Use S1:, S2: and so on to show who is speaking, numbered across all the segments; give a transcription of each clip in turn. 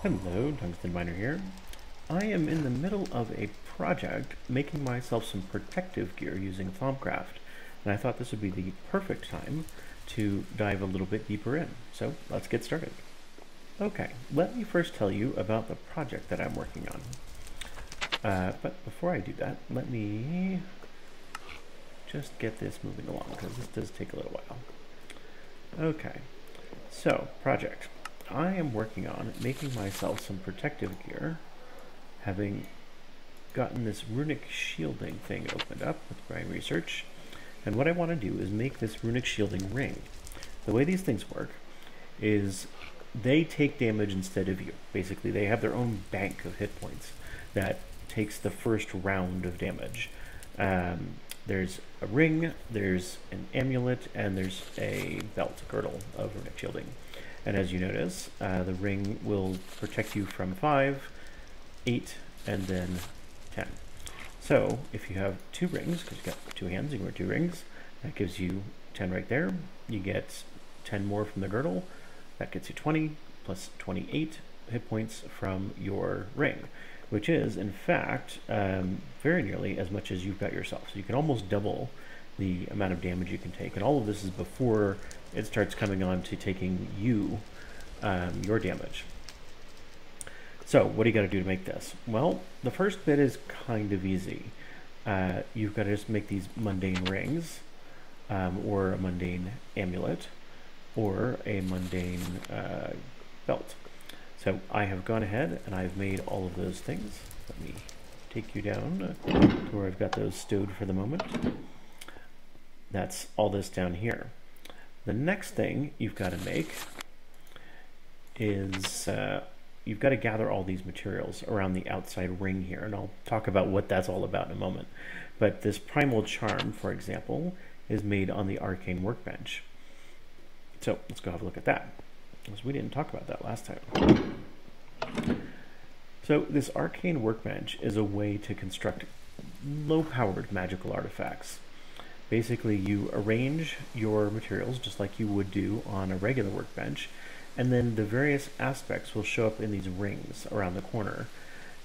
S1: Hello, Tungsten Miner here. I am in the middle of a project making myself some protective gear using Thaumcraft, and I thought this would be the perfect time to dive a little bit deeper in. So let's get started. Okay, let me first tell you about the project that I'm working on. But before I do that, let me just get this moving along, because this does take a little while. Okay, so project. I am working on making myself some protective gear, having gotten this runic shielding thing opened up with my research. And what I want to do is make this runic shielding ring. The way these things work is they take damage instead of you. Basically, they have their own bank of hit points that takes the first round of damage. There's a ring, there's an amulet, and there's a belt, a girdle of runic shielding. And as you notice, the ring will protect you from 5, 8, and then 10. So if you have 2 rings, because you've got 2 hands, you can wear 2 rings, that gives you 10 right there. You get 10 more from the girdle, that gets you 20, plus 28 hit points from your ring, which is, in fact, very nearly as much as you've got yourself. So you can almost double the amount of damage you can take. And all of this is before it starts coming on to taking you, your damage. So what do you got to do to make this? Well, the first bit is kind of easy. You've got to just make these mundane rings, or a mundane amulet, or a mundane belt. So I have gone ahead and I've made all of those things. Let me take you down to where I've got those stowed for the moment. That's all this down here. The next thing you've got to make is you've got to gather all these materials around the outside ring here, and I'll talk about what that's all about in a moment. But this primal charm, for example, is made on the arcane workbench. So let's go have a look at that, because we didn't talk about that last time. So this arcane workbench is a way to construct low-powered magical artifacts. Basically, you arrange your materials just like you would do on a regular workbench, and then the various aspects will show up in these rings around the corner.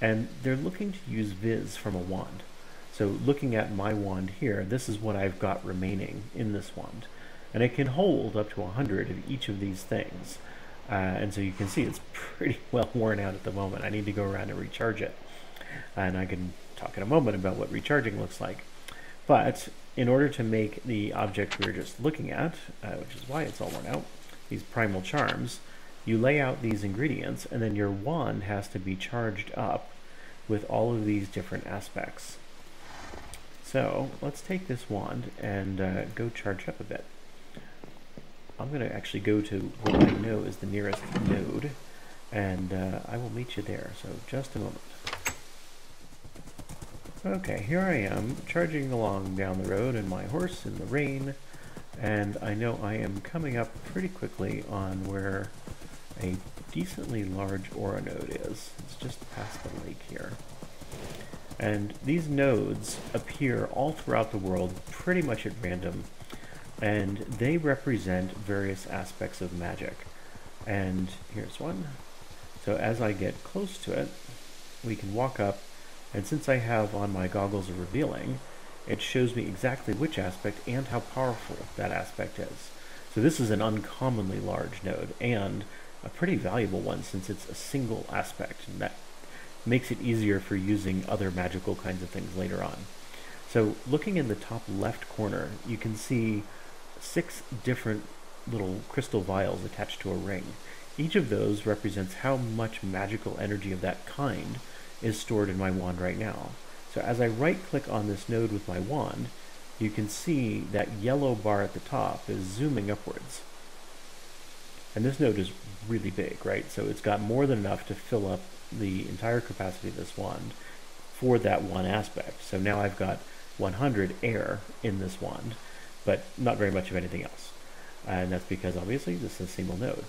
S1: And they're looking to use Viz from a wand. So looking at my wand here, this is what I've got remaining in this wand. And it can hold up to 100 of each of these things. And so you can see it's pretty well worn out at the moment. I need to go around and recharge it. And I can talk in a moment about what recharging looks like. But in order to make the object we were just looking at, which is why it's all worn out, these primal charms, you lay out these ingredients, and then your wand has to be charged up with all of these different aspects. So let's take this wand and go charge up a bit. I'm going to actually go to what I know is the nearest node, and I will meet you there. So just a moment. Okay, here I am, charging along down the road in my horse in the rain, and I know I am coming up pretty quickly on where a decently large aura node is. It's just past the lake here. And these nodes appear all throughout the world pretty much at random, and they represent various aspects of magic. And here's one. So as I get close to it, we can walk up. And since I have on my goggles of revealing, it shows me exactly which aspect and how powerful that aspect is. So this is an uncommonly large node, and a pretty valuable one since it's a single aspect, and that makes it easier for using other magical kinds of things later on. So looking in the top left corner, you can see 6 different little crystal vials attached to a ring. Each of those represents how much magical energy of that kind is stored in my wand right now. So as I right-click on this node with my wand, you can see that yellow bar at the top is zooming upwards. And this node is really big, right? So it's got more than enough to fill up the entire capacity of this wand for that one aspect. So now I've got 100 air in this wand, but not very much of anything else. And that's because obviously this is a single node.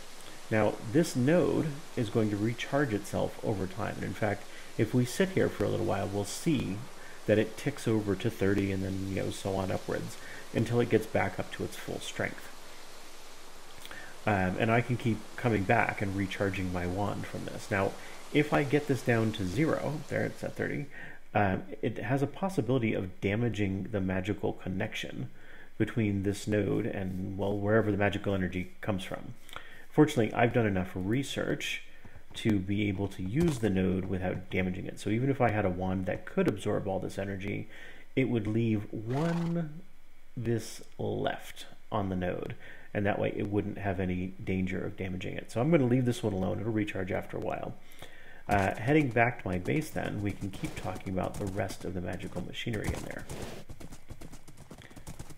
S1: Now this node is going to recharge itself over time. And in fact, if we sit here for a little while, we'll see that it ticks over to 30 and then so on upwards until it gets back up to its full strength. And I can keep coming back and recharging my wand from this. Now, if I get this down to 0, there it's at 30, it has a possibility of damaging the magical connection between this node and, well, wherever the magical energy comes from. Fortunately, I've done enough research to be able to use the node without damaging it. So even if I had a wand that could absorb all this energy, it would leave one vis left on the node, and that way it wouldn't have any danger of damaging it. So I'm going to leave this one alone. It'll recharge after a while. Heading back to my base then, we can keep talking about the rest of the magical machinery in there.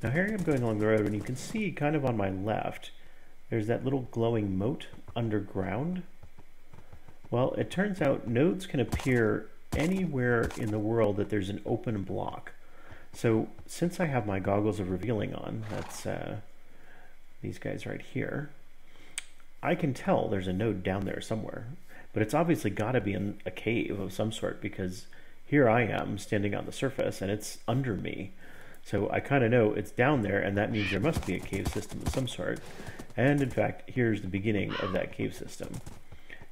S1: Now here I'm going along the road, and you can see kind of on my left, there's that little glowing moat underground. Well, it turns out nodes can appear anywhere in the world that there's an open block. So since I have my goggles of revealing on, that's these guys right here, I can tell there's a node down there somewhere. But it's obviously got to be in a cave of some sort, because here I am standing on the surface and it's under me. So I kind of know it's down there, and that means there must be a cave system of some sort. And in fact, here's the beginning of that cave system.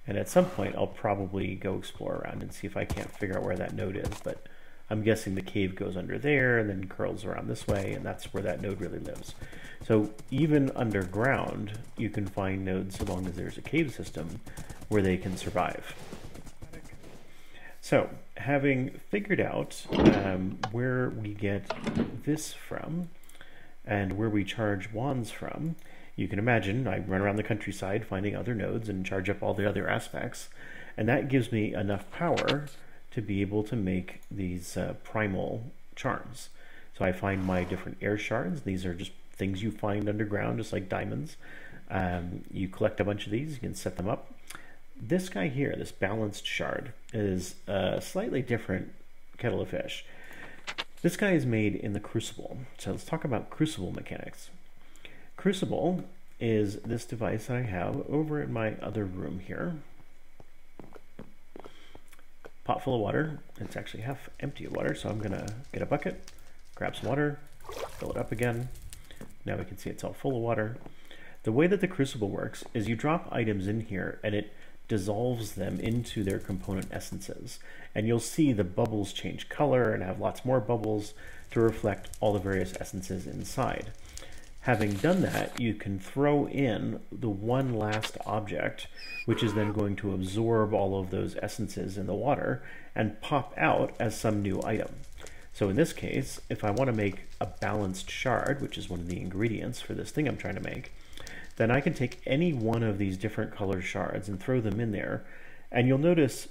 S1: And at some point, I'll probably go explore around and see if I can't figure out where that node is. But I'm guessing the cave goes under there and then curls around this way, and that's where that node really lives. So even underground, you can find nodes so long as there's a cave system where they can survive. So having figured out where we get this from and where we charge wands from, you can imagine I run around the countryside finding other nodes and charge up all the other aspects, and that gives me enough power to be able to make these primal charms. So I find my different air shards. These are just things you find underground, just like diamonds. You collect a bunch of these, you can set them up. This guy here, this balanced shard, is a slightly different kettle of fish. This guy is made in the Crucible. So let's talk about Crucible mechanics. Crucible is this device that I have over in my other room here. Pot full of water. It's actually half empty of water, so I'm gonna get a bucket, grab some water, fill it up again. Now we can see it's all full of water. The way that the Crucible works is you drop items in here and it dissolves them into their component essences. And you'll see the bubbles change color and have lots more bubbles to reflect all the various essences inside. Having done that, you can throw in the one last object, which is then going to absorb all of those essences in the water and pop out as some new item. So in this case, if I want to make a balanced shard, which is one of the ingredients for this thing I'm trying to make, then I can take any one of these different color shards and throw them in there, and you'll notice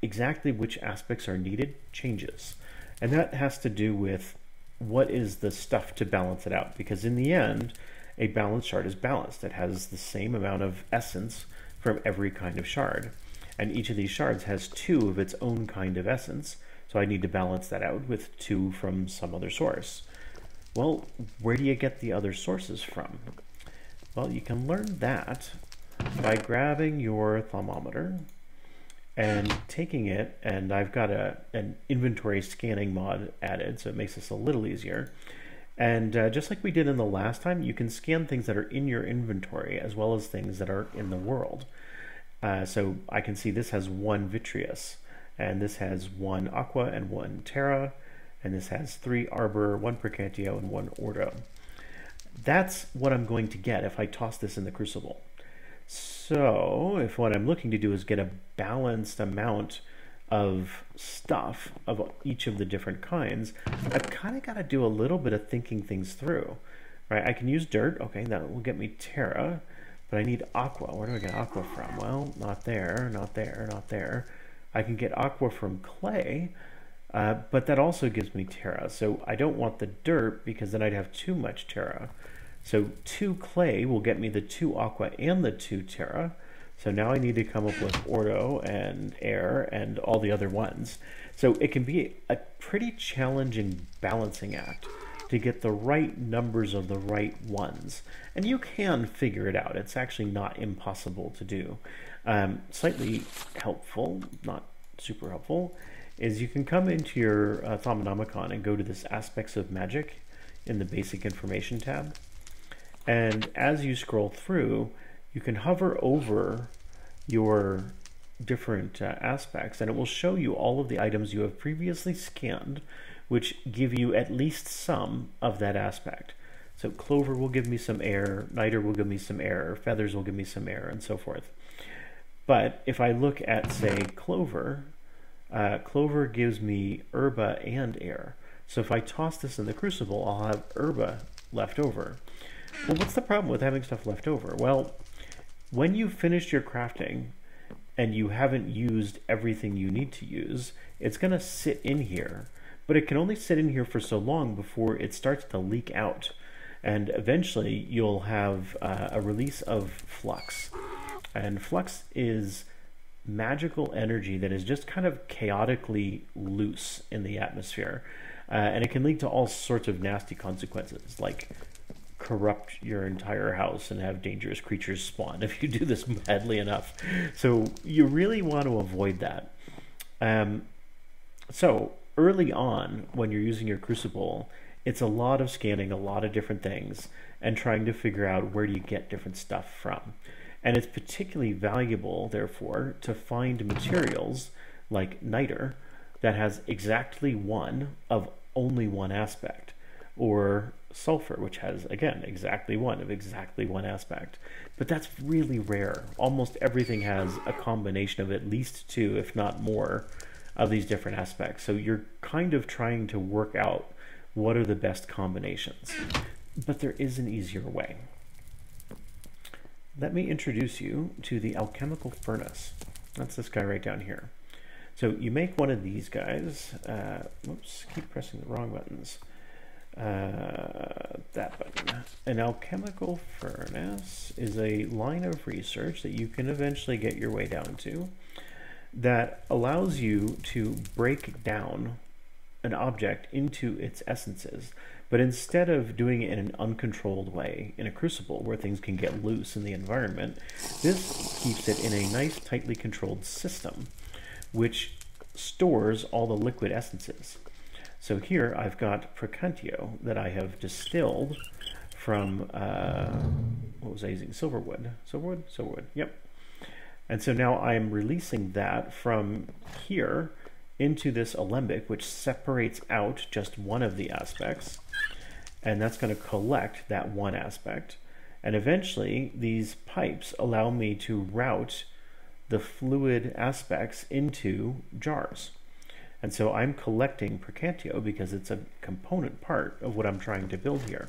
S1: exactly which aspects are needed changes. And that has to do with what is the stuff to balance it out, because in the end, a balanced shard is balanced. It has the same amount of essence from every kind of shard, and each of these shards has 2 of its own kind of essence, so I need to balance that out with 2 from some other source. Well, where do you get the other sources from? Well, you can learn that by grabbing your thermometer and taking it, and I've got an inventory scanning mod added, so it makes this a little easier. And just like we did in the last time, you can scan things that are in your inventory as well as things that are in the world. So I can see this has 1 vitreous, and this has 1 aqua and 1 terra, and this has 3 arbor, 1 percantio, and 1 ordo. That's what I'm going to get if I toss this in the Crucible. So if what I'm looking to do is get a balanced amount of stuff of each of the different kinds, I've kind of got to do a little bit of thinking things through, right? I can use dirt. Okay, that will get me terra, but I need aqua. Where do I get aqua from? Well, not there, not there, not there. I can get aqua from clay, but that also gives me terra. So I don't want the dirt because then I'd have too much terra. So 2 clay will get me the 2 aqua and the 2 terra. So now I need to come up with ordo and air and all the other ones. So it can be a pretty challenging balancing act to get the right numbers of the right ones. And you can figure it out. It's actually not impossible to do. Slightly helpful, not super helpful, is you can come into your Thaumonomicon and go to this Aspects of Magic in the Basic Information tab. And as you scroll through, you can hover over your different aspects, and it will show you all of the items you have previously scanned, which give you at least some of that aspect. So clover will give me some air, niter will give me some air, feathers will give me some air, and so forth. But if I look at, say, clover, clover gives me herba and air. So if I toss this in the crucible, I'll have herba left over. Well, what's the problem with having stuff left over? Well, when you've finished your crafting and you haven't used everything you need to use, it's going to sit in here. But it can only sit in here for so long before it starts to leak out. And eventually you'll have a release of flux. And flux is magical energy that is just kind of chaotically loose in the atmosphere. And it can lead to all sorts of nasty consequences, like corrupt your entire house and have dangerous creatures spawn if you do this badly enough. So you really want to avoid that. So early on, when you're using your crucible, it's a lot of scanning a lot of different things and trying to figure out where do you get different stuff from. And it's particularly valuable, therefore, to find materials like niter that has exactly one of only one aspect, or sulfur, which has, again, exactly one of exactly one aspect. But that's really rare. Almost everything has a combination of at least two, if not more, of these different aspects. So you're kind of trying to work out what are the best combinations. But there is an easier way. Let me introduce you to the alchemical furnace. That's this guy right down here. So you make one of these guys. Whoops, keep pressing the wrong buttons. That button. An alchemical furnace is a line of research that you can eventually get your way down to that allows you to break down an object into its essences. But instead of doing it in an uncontrolled way in a crucible where things can get loose in the environment, this keeps it in a nice, tightly controlled system, which stores all the liquid essences. So here I've got Precantio that I have distilled from, what was I using? Silverwood. Silverwood, yep. And so now I'm releasing that from here into this alembic, which separates out just one of the aspects, and that's going to collect that one aspect. And eventually these pipes allow me to route the fluid aspects into jars. And so I'm collecting Precantio because it's a component part of what I'm trying to build here.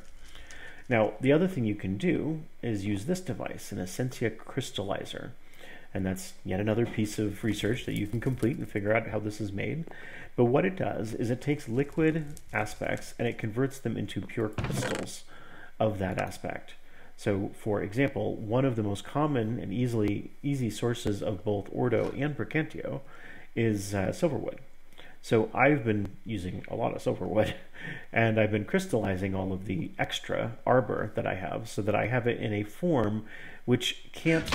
S1: Now, the other thing you can do is use this device, an Essentia crystallizer. And that's yet another piece of research that you can complete and figure out how this is made. But what it does is it takes liquid aspects and it converts them into pure crystals of that aspect. So, for example, one of the most common and easy sources of both Ordo and Precantio is silverwood. So I've been using a lot of silverwood, and I've been crystallizing all of the extra arbor that I have so that I have it in a form which can't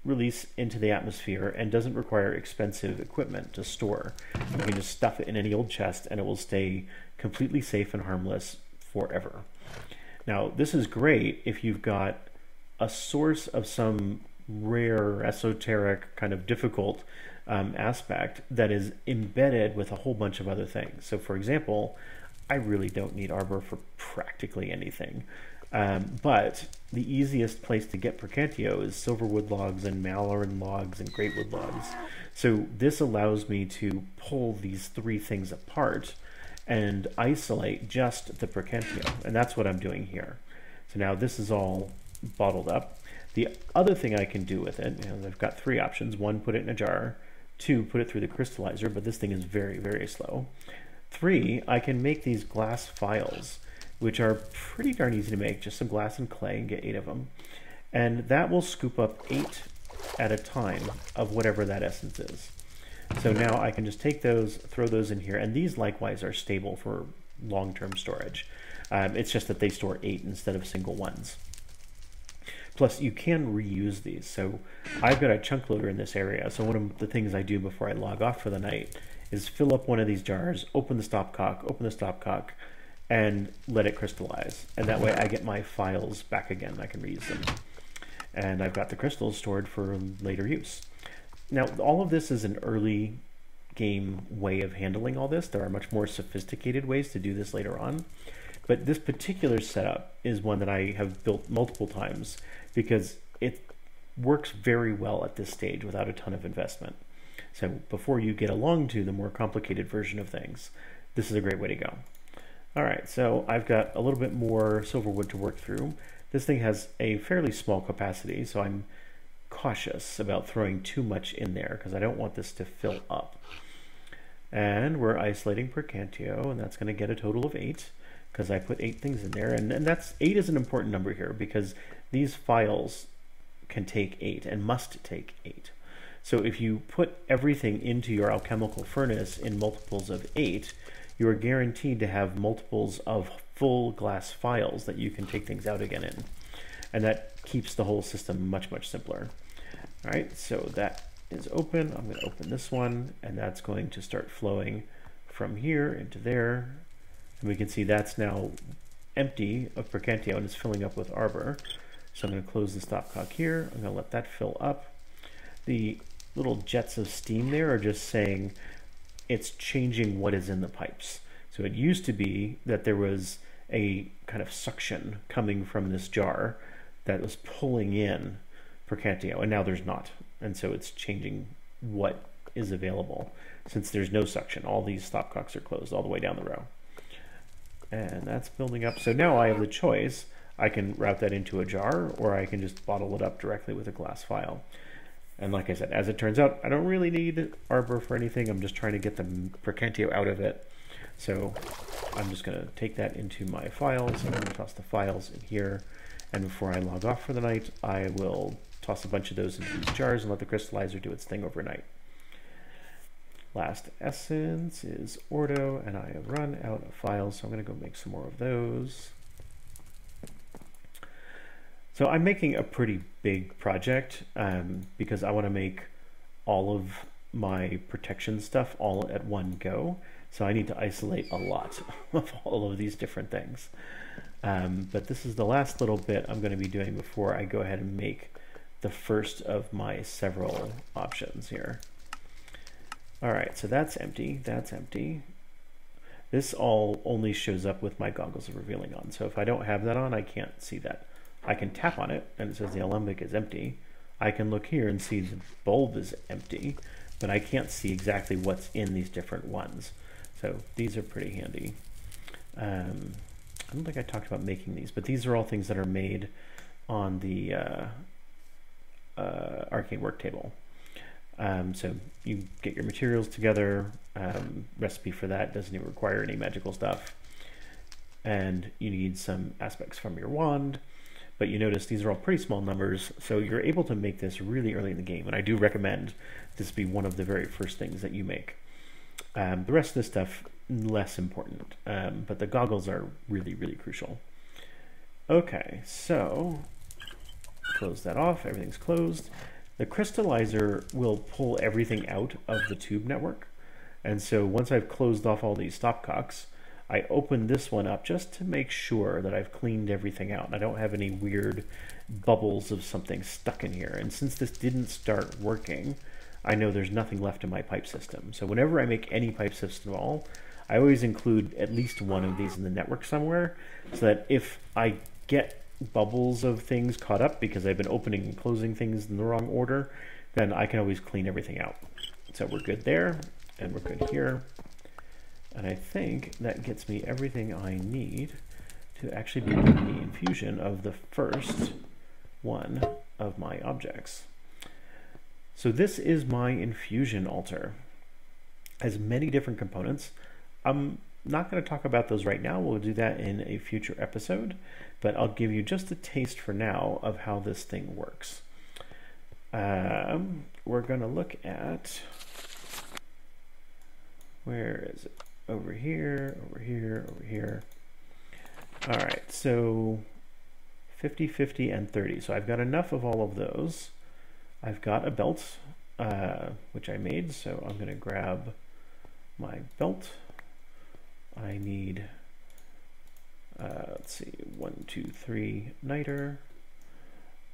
S1: release into the atmosphere and doesn't require expensive equipment to store. You can just stuff it in any old chest and it will stay completely safe and harmless forever. Now, this is great if you've got a source of some rare, esoteric, kind of difficult aspect that is embedded with a whole bunch of other things. So, for example, I really don't need arbor for practically anything. But the easiest place to get Precantio is silverwood logs and Maloran logs and greatwood logs. So this allows me to pull these three things apart and isolate just the Precantio. And that's what I'm doing here. So now this is all bottled up. The other thing I can do with it, I've got three options. One, put it in a jar. Two, put it through the crystallizer, but this thing is very, very slow. Three, I can make these glass phials, which are pretty darn easy to make, just some glass and clay, and get 8 of them. And that will scoop up 8 at a time of whatever that essence is. So now I can just take those, throw those in here, and these likewise are stable for long-term storage. It's just that they store 8 instead of single ones. Plus, you can reuse these. So I've got a chunk loader in this area, so one of the things I do before I log off for the night is fill up one of these jars, open the stopcock, and let it crystallize. And that way I get my files back again. I can reuse them. and I've got the crystals stored for later use. Now, all of this is an early game way of handling all this. There are much more sophisticated ways to do this later on. But this particular setup is one that I have built multiple times because it works very well at this stage without a ton of investment. So before you get along to the more complicated version of things, this is a great way to go. All right, so I've got a little bit more silverwood to work through. This thing has a fairly small capacity, so I'm cautious about throwing too much in there because I don't want this to fill up. And we're isolating Percantio, and that's going to get a total of 8 because I put 8 things in there. And that's 8 is an important number here because these files can take 8 and must take 8. So if you put everything into your alchemical furnace in multiples of 8, you are guaranteed to have multiples of full glass files that you can take things out again in. And that keeps the whole system much, much simpler. All right, so that is open. I'm going to open this one, and that's going to start flowing from here into there. And we can see that's now empty of Percantio, and it's filling up with Arbor. So I'm going to close the stopcock here. I'm going to let that fill up. The little jets of steam there are just saying it's changing what is in the pipes. So it used to be that there was a kind of suction coming from this jar that was pulling in Percantio, and now there's not. And so it's changing what is available. Since there's no suction, all these stopcocks are closed all the way down the row. And that's building up. So now I have the choice. I can route that into a jar, or I can just bottle it up directly with a glass vial. And like I said, as it turns out, I don't really need Arbor for anything. I'm just trying to get the Percantio out of it. So I'm just going to take that into my files. I'm going to toss the files in here. And before I log off for the night, I will toss a bunch of those into these jars and let the crystallizer do its thing overnight. Last essence is Ordo, and I have run out of files, so I'm going to go make some more of those. So I'm making a pretty big project because I want to make all of my protection stuff all at one go. So I need to isolate a lot of all of these different things. But this is the last little bit I'm going to be doing before I go ahead and make the first of my several options here. All right, so that's empty. That's empty. This all only shows up with my goggles of revealing on. So if I don't have that on, I can't see that. I can tap on it and it says the alembic is empty. I can look here and see the bulb is empty, but I can't see exactly what's in these different ones. So these are pretty handy. I don't think I talked about making these, but these are all things that are made on the Arcane Work Table. So you get your materials together, recipe for that doesn't even require any magical stuff. And you need some aspects from your wand, but you notice these are all pretty small numbers, so you're able to make this really early in the game, and I do recommend this be one of the very first things that you make. The rest of this stuff, less important, but the goggles are really, really crucial. Okay, so close that off, everything's closed. The crystallizer will pull everything out of the tube network, and so once I've closed off all these stopcocks, I open this one up just to make sure that I've cleaned everything out and I don't have any weird bubbles of something stuck in here. And since this didn't start working, I know there's nothing left in my pipe system. So whenever I make any pipe system at all, I always include at least one of these in the network somewhere, so that if I get bubbles of things caught up because I've been opening and closing things in the wrong order, then I can always clean everything out. So we're good there, and we're good here. And I think that gets me everything I need to actually begin the infusion of the first one of my objects. So this is my infusion altar. It has many different components. I'm not going to talk about those right now. We'll do that in a future episode, but I'll give you just a taste for now of how this thing works. We're going to look at, where is it? Over here, over here, over here. All right, so 50, 50, and 30. So I've got enough of all of those. I've got a belt, which I made, so I'm going to grab my belt. I need, let's see, 1, 2, 3 niter.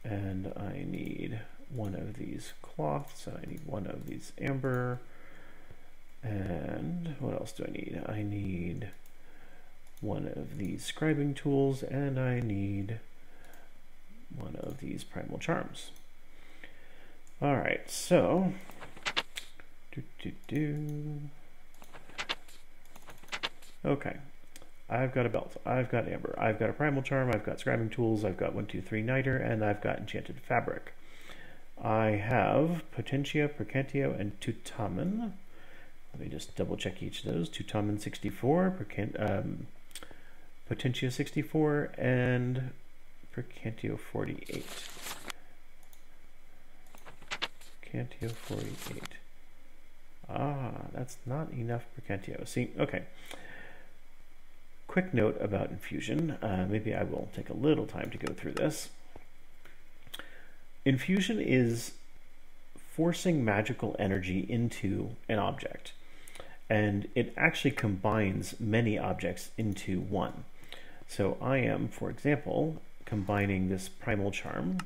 S1: and I need one of these cloths, and I need one of these amber, and what else do I need? I need one of these scribing tools, and I need one of these primal charms. All right, so okay, I've got a belt, I've got amber, I've got a primal charm, I've got scribing tools, I've got 1, 2, 3 niter, and I've got enchanted fabric. I have Potentia, Percantio, and Tutamen. Let me just double check each of those. Tutamen 64, Potentia 64, and Percantio 48. Percantio 48. Ah, that's not enough Percantio. See, okay. Quick note about infusion. Maybe I will take a little time to go through this. Infusion is forcing magical energy into an object, and it actually combines many objects into one. So I am, for example, combining this primal charm,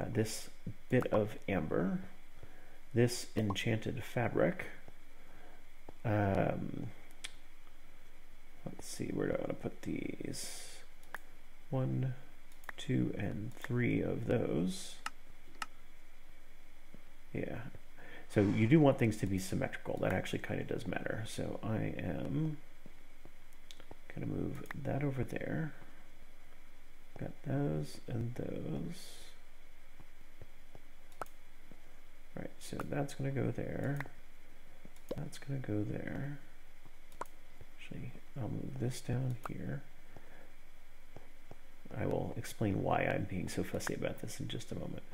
S1: this bit of amber, this enchanted fabric. Let's see, where do I want to put these? 1, 2, and 3 of those. Yeah. So you do want things to be symmetrical. That actually kind of does matter. So I am going to move that over there. Got those and those. Right, so that's going to go there. That's going to go there. Actually, I'll move this down here. I will explain why I'm being so fussy about this in just a moment.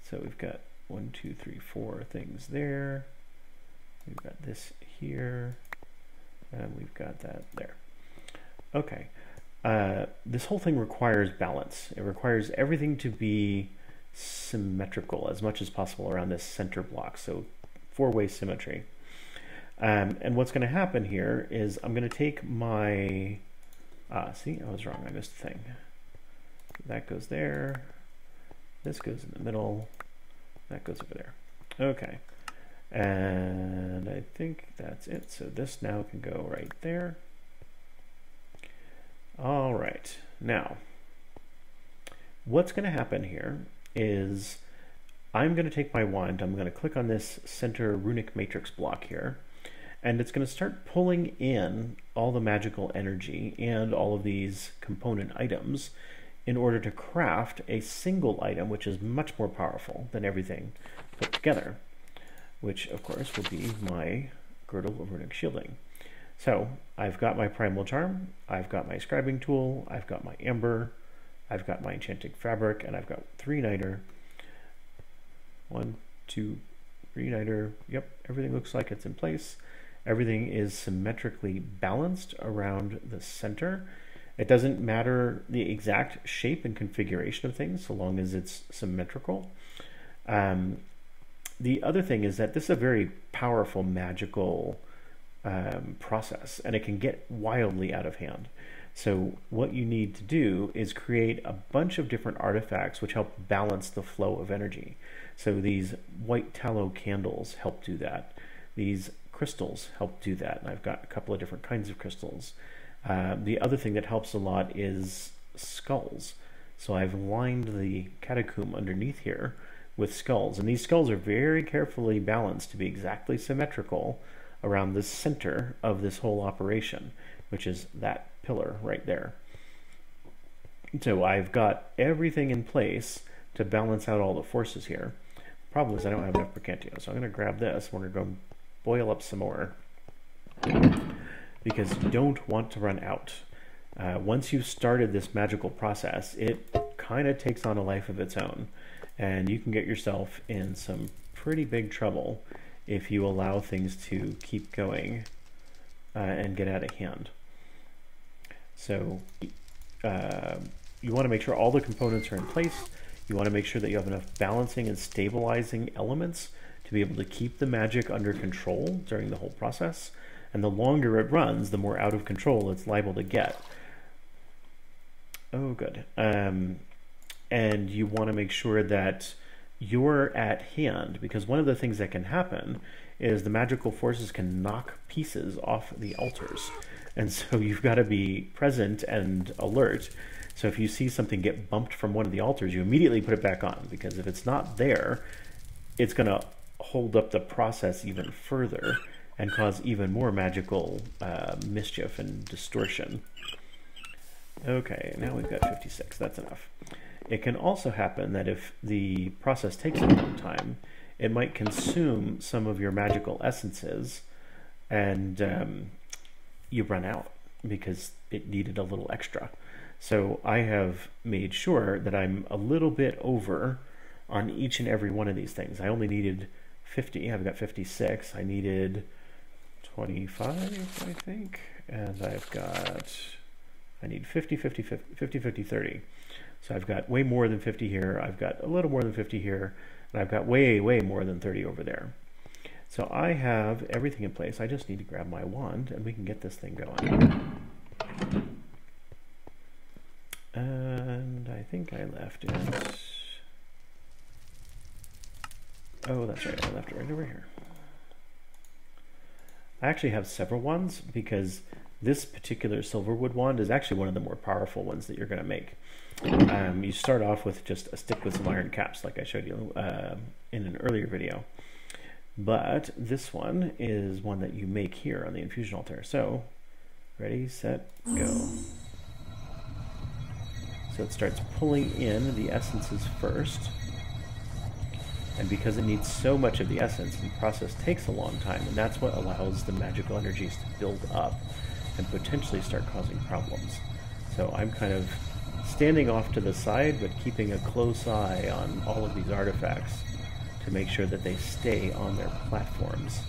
S1: So we've got 1, 2, 3, 4 things there. We've got this here, and we've got that there. Okay, this whole thing requires balance. It requires everything to be symmetrical as much as possible around this center block, so 4-way symmetry. And what's going to happen here is I'm going to take my, see, I was wrong, I missed a thing. That goes there, this goes in the middle, that goes over there. Okay, and I think that's it. So this now can go right there. All right, now, what's going to happen here is I'm going to take my wand, I'm going to click on this center runic matrix block here, and it's going to start pulling in all the magical energy and all of these component items in order to craft a single item, which is much more powerful than everything put together, which of course will be my Girdle of Runic Shielding. So I've got my primal charm, I've got my scribing tool, I've got my amber, I've got my enchanted fabric, and I've got 3 niter. 1, 2, 3 niter. Yep, everything looks like it's in place. Everything is symmetrically balanced around the center. It doesn't matter the exact shape and configuration of things so long as it's symmetrical. The other thing is that this is a very powerful magical process, and it can get wildly out of hand. So what you need to do is create a bunch of different artifacts which help balance the flow of energy. So these white tallow candles help do that. These crystals help do that, and I've got a couple of different kinds of crystals. The other thing that helps a lot is skulls. So I've lined the catacomb underneath here with skulls, and these skulls are very carefully balanced to be exactly symmetrical around the center of this whole operation, which is that pillar right there. So I've got everything in place to balance out all the forces here. The problem is I don't have enough Percantio, so I'm going to grab this. We're going to go boil up some more, because you don't want to run out. Once you've started this magical process, it kind of takes on a life of its own, and you can get yourself in some pretty big trouble if you allow things to keep going and get out of hand. So you want to make sure all the components are in place. You want to make sure that you have enough balancing and stabilizing elements to be able to keep the magic under control during the whole process. And the longer it runs, the more out of control it's liable to get. Oh, good. and you want to make sure that you're at hand, because one of the things that can happen is the magical forces can knock pieces off the altars. And so you've got to be present and alert. So if you see something get bumped from one of the altars, you immediately put it back on, because if it's not there, it's going to hold up the process even further and cause even more magical mischief and distortion. Okay, now we've got 56. That's enough. It can also happen that if the process takes a long time, it might consume some of your magical essences, and you run out because it needed a little extra. So I have made sure that I'm a little bit over on each and every one of these things. I only needed 50. I've got 56. I needed 25, I think. And I need 50, 50, 50, 50, 50, 30. So I've got way more than 50 here. I've got a little more than 50 here. And I've got way, way more than 30 over there. So I have everything in place. I just need to grab my wand and we can get this thing going. And I think I left it. Oh, that's right. I left it right over here. I actually have several wands because this particular Silverwood wand is actually one of the more powerful ones that you're going to make. You start off with just a stick with some iron caps, like I showed you in an earlier video. But this one is one that you make here on the infusion altar. So, ready, set, go. So it starts pulling in the essences first. And because it needs so much of the essence, the process takes a long time, and that's what allows the magical energies to build up and potentially start causing problems. So I'm kind of standing off to the side, but keeping a close eye on all of these artifacts to make sure that they stay on their platforms.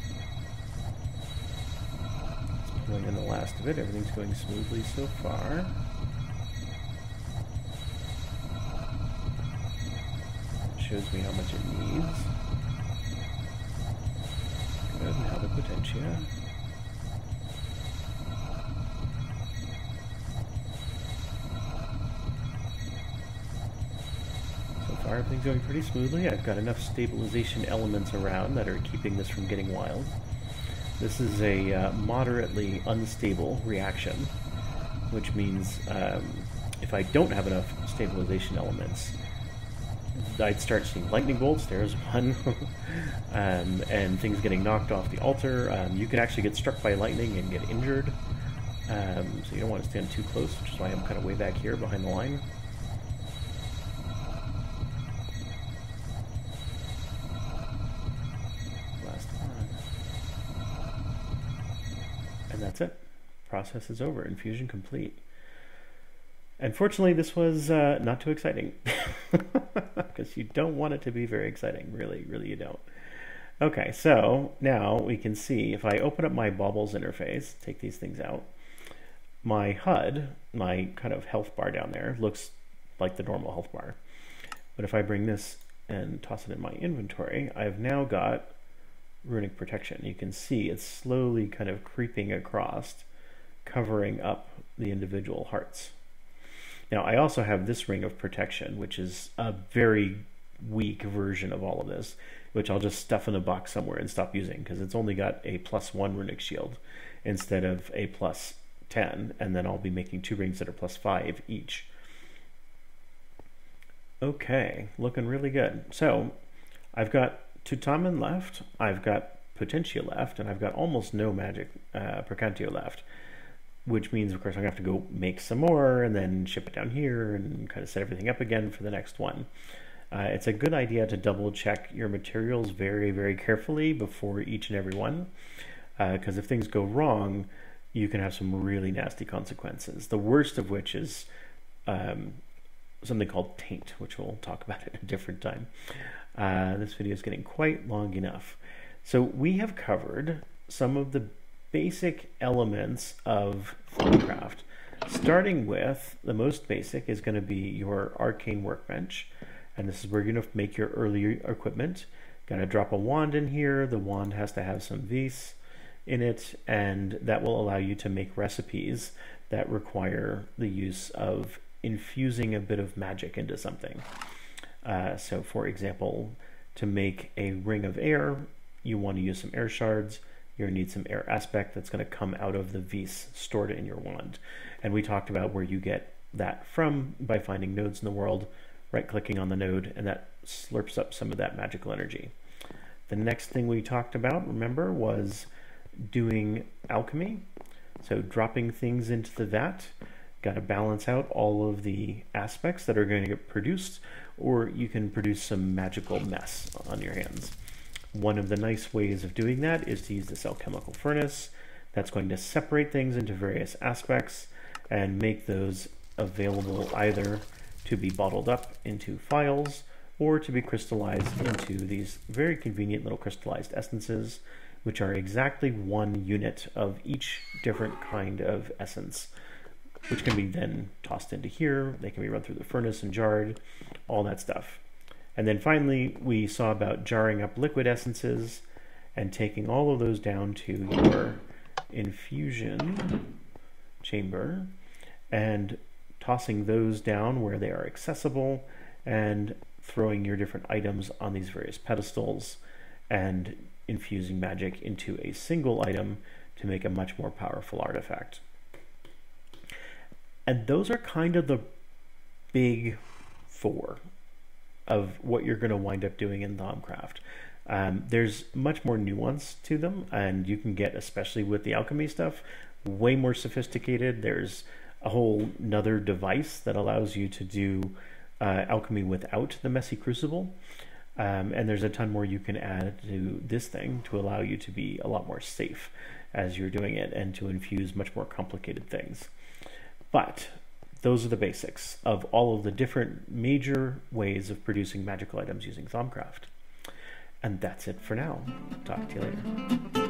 S1: It's pulling in the last of it. Everything's going smoothly so far. Shows me how much it needs. Good, now the potentia. So far everything's going pretty smoothly. I've got enough stabilization elements around that are keeping this from getting wild. This is a moderately unstable reaction, which means if I don't have enough stabilization elements, I'd start seeing lightning bolts. There's one. And things getting knocked off the altar. You can actually get struck by lightning and get injured. So you don't want to stand too close, which is why I'm kind of way back here behind the line. Last one. And that's it. Process is over. Infusion complete. Unfortunately, this was not too exciting, because you don't want it to be very exciting. Really, really you don't. Okay, so now we can see, if I open up my Baubles interface, take these things out, my HUD, my kind of health bar down there, looks like the normal health bar. But if I bring this and toss it in my inventory, I've now got Runic Protection. You can see it's slowly kind of creeping across, covering up the individual hearts. Now, I also have this Ring of Protection, which is a very weak version of all of this, which I'll just stuff in a box somewhere and stop using, because it's only got a +1 runic shield instead of a +10, and then I'll be making 2 rings that are +5 each. Okay, looking really good. So, I've got Tutamen left, I've got Potentia left, and I've got almost no magic Percantio left. Which means, of course, I'm going to have to go make some more and then ship it down here and kind of set everything up again for the next one. It's a good idea to double check your materials very, very carefully before each and every one, because if things go wrong, you can have some really nasty consequences. The worst of which is something called taint, which we'll talk about at a different time. This video is getting quite long enough. So we have covered some of the basic elements of Thaumcraft. Starting with the most basic is going to be your arcane workbench, and this is where you're going to make your early equipment. Going to drop a wand in here. The wand has to have some vis in it, and that will allow you to make recipes that require the use of infusing a bit of magic into something. So for example, to make a ring of air, you want to use some air shards. You're going to need some air aspect that's going to come out of the vis stored in your wand. And we talked about where you get that from by finding nodes in the world, right-clicking on the node, and that slurps up some of that magical energy. The next thing we talked about, remember, was doing alchemy. So dropping things into the vat. Got to balance out all of the aspects that are going to get produced, or you can produce some magical mess on your hands. One of the nice ways of doing that is to use this alchemical furnace that's going to separate things into various aspects and make those available either to be bottled up into phials or to be crystallized into these very convenient little crystallized essences, which are exactly 1 unit of each different kind of essence, which can be then tossed into here. They can be run through the furnace and jarred, all that stuff. And then finally, we saw about jarring up liquid essences and taking all of those down to your infusion chamber and tossing those down where they are accessible and throwing your different items on these various pedestals and infusing magic into a single item to make a much more powerful artifact. And those are kind of the big 4 of what you're going to wind up doing in Thaumcraft. There's much more nuance to them, and you can get, especially with the alchemy stuff, way more sophisticated. There's a whole nother device that allows you to do alchemy without the messy crucible. And there's a ton more you can add to this thing to allow you to be a lot more safe as you're doing it and to infuse much more complicated things. But those are the basics of all of the different major ways of producing magical items using Thaumcraft. And that's it for now. Talk to you later.